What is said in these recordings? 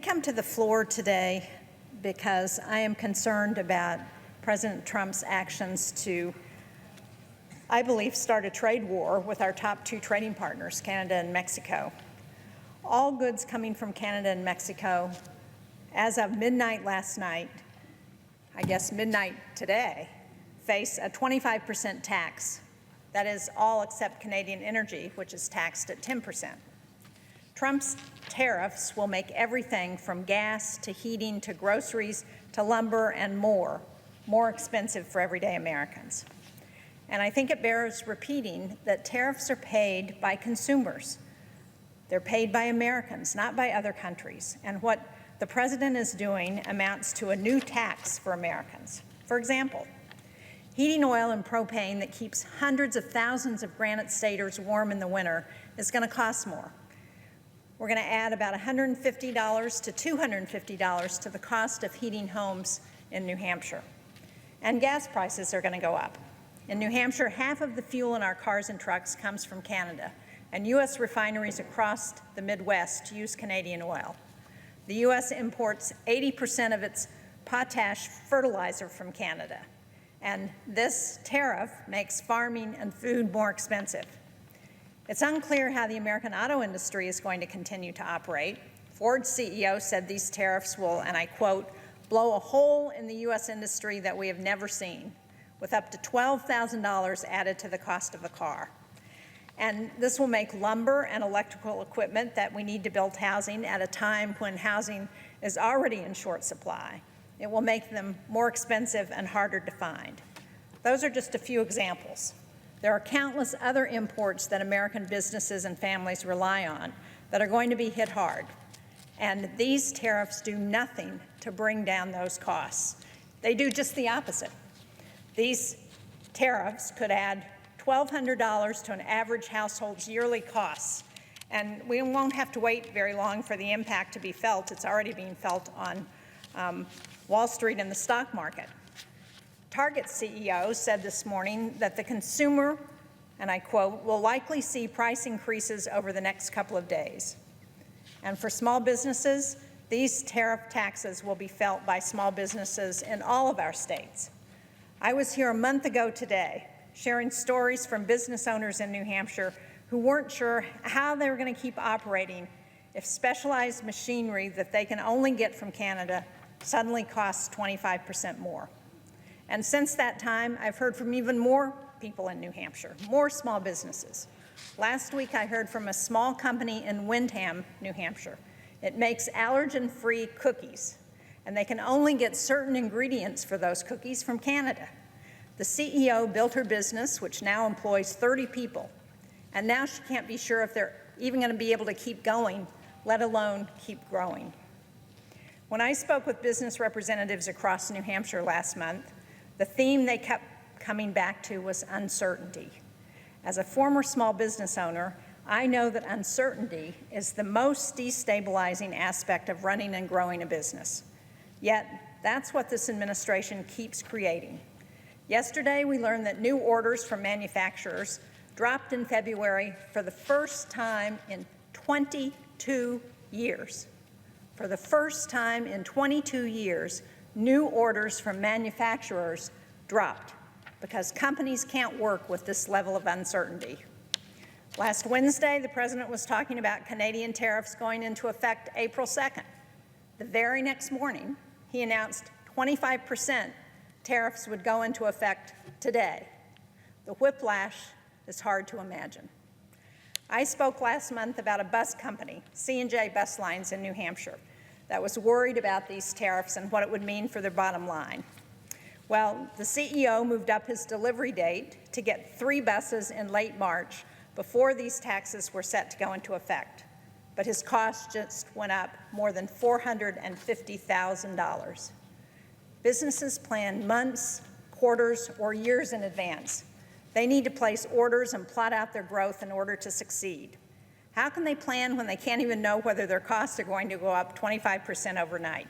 come to the floor today because I am concerned about President Trump's actions to, I believe, start a trade war with our top two trading partners, Canada and Mexico. All goods coming from Canada and Mexico, as of midnight last night, I guess midnight today, face a 25% tax. That is all except Canadian energy, which is taxed at 10%. Trump's tariffs will make everything from gas to heating to groceries to lumber and more expensive for everyday Americans. And I think it bears repeating that tariffs are paid by consumers. They're paid by Americans, not by other countries. And what the president is doing amounts to a new tax for Americans. For example, heating oil and propane that keeps hundreds of thousands of Granite Staters warm in the winter is going to cost more. We're going to add about $150 to $250 to the cost of heating homes in New Hampshire. And gas prices are going to go up. In New Hampshire, half of the fuel in our cars and trucks comes from Canada, and U.S. refineries across the Midwest use Canadian oil. The U.S. imports 80% of its potash fertilizer from Canada, and this tariff makes farming and food more expensive. It's unclear how the American auto industry is going to continue to operate. Ford's CEO said these tariffs will, and I quote, blow a hole in the U.S. industry that we have never seen, with up to $12,000 added to the cost of a car. And this will make lumber and electrical equipment that we need to build housing at a time when housing is already in short supply. It will make them more expensive and harder to find. Those are just a few examples. There are countless other imports that American businesses and families rely on that are going to be hit hard. And these tariffs do nothing to bring down those costs. They do just the opposite. These tariffs could add $1,200 to an average household's yearly costs. And we won't have to wait very long for the impact to be felt. It's already being felt on Wall Street and the stock market. Target's CEO said this morning that the consumer, and I quote, will likely see price increases over the next couple of days. And for small businesses, these tariff taxes will be felt by small businesses in all of our states. I was here a month ago today sharing stories from business owners in New Hampshire who weren't sure how they were going to keep operating if specialized machinery that they can only get from Canada suddenly costs 25% more. And since that time, I've heard from even more people in New Hampshire, more small businesses. Last week, I heard from a small company in Windham, New Hampshire. It makes allergen-free cookies, and they can only get certain ingredients for those cookies from Canada. The CEO built her business, which now employs 30 people, and now she can't be sure if they're even going to be able to keep going, let alone keep growing. When I spoke with business representatives across New Hampshire last month, the theme they kept coming back to was uncertainty. As a former small business owner, I know that uncertainty is the most destabilizing aspect of running and growing a business. Yet, that's what this administration keeps creating. Yesterday, we learned that new orders from manufacturers dropped in February for the first time in 22 years. For the first time in 22 years, new orders from manufacturers dropped because companies can't work with this level of uncertainty. Last Wednesday, the president was talking about Canadian tariffs going into effect April 2nd. The very next morning, he announced 25% tariffs would go into effect today. The whiplash is hard to imagine. I spoke last month about a bus company, C&J Bus Lines in New Hampshire, that was worried about these tariffs and what it would mean for their bottom line. Well, the CEO moved up his delivery date to get 3 buses in late March before these taxes were set to go into effect. But his costs just went up more than $450,000. Businesses plan months, quarters, or years in advance. They need to place orders and plot out their growth in order to succeed. How can they plan when they can't even know whether their costs are going to go up 25% overnight?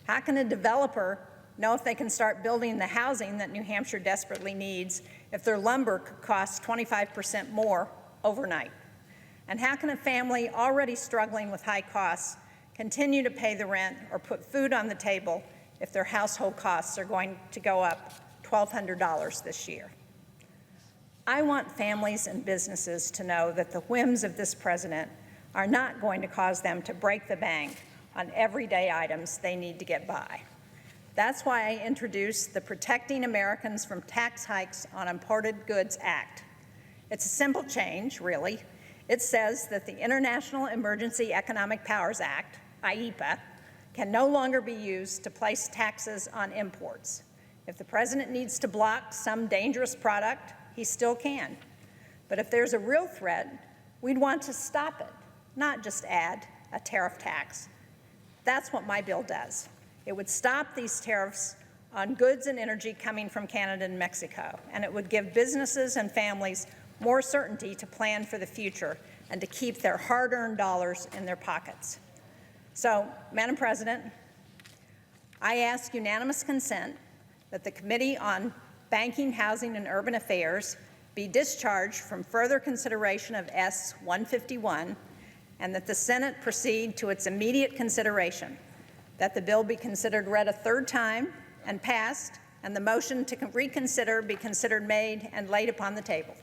How can a developer know if they can start building the housing that New Hampshire desperately needs if their lumber could cost 25% more overnight? And how can a family already struggling with high costs continue to pay the rent, or put food on the table if their household costs are going to go up $1,200 this year. I want families and businesses to know that the whims of this president are not going to cause them to break the bank on everyday items they need to get by. That's why I introduced the Protecting Americans from Tax Hikes on Imported Goods Act. It's a simple change, really. It says that the International Emergency Economic Powers Act, IEPA, can no longer be used to place taxes on imports. If the president needs to block some dangerous product, he still can. But if there's a real threat, we'd want to stop it, not just add a tariff tax. That's what my bill does. It would stop these tariffs on goods and energy coming from Canada and Mexico, and it would give businesses and families more certainty to plan for the future and to keep their hard-earned dollars in their pockets. So, Madam President, I ask unanimous consent that the Committee on Banking, Housing, and Urban Affairs be discharged from further consideration of S-151, and that the Senate proceed to its immediate consideration, that the bill be considered read a third time and passed, and the motion to reconsider be considered made and laid upon the table.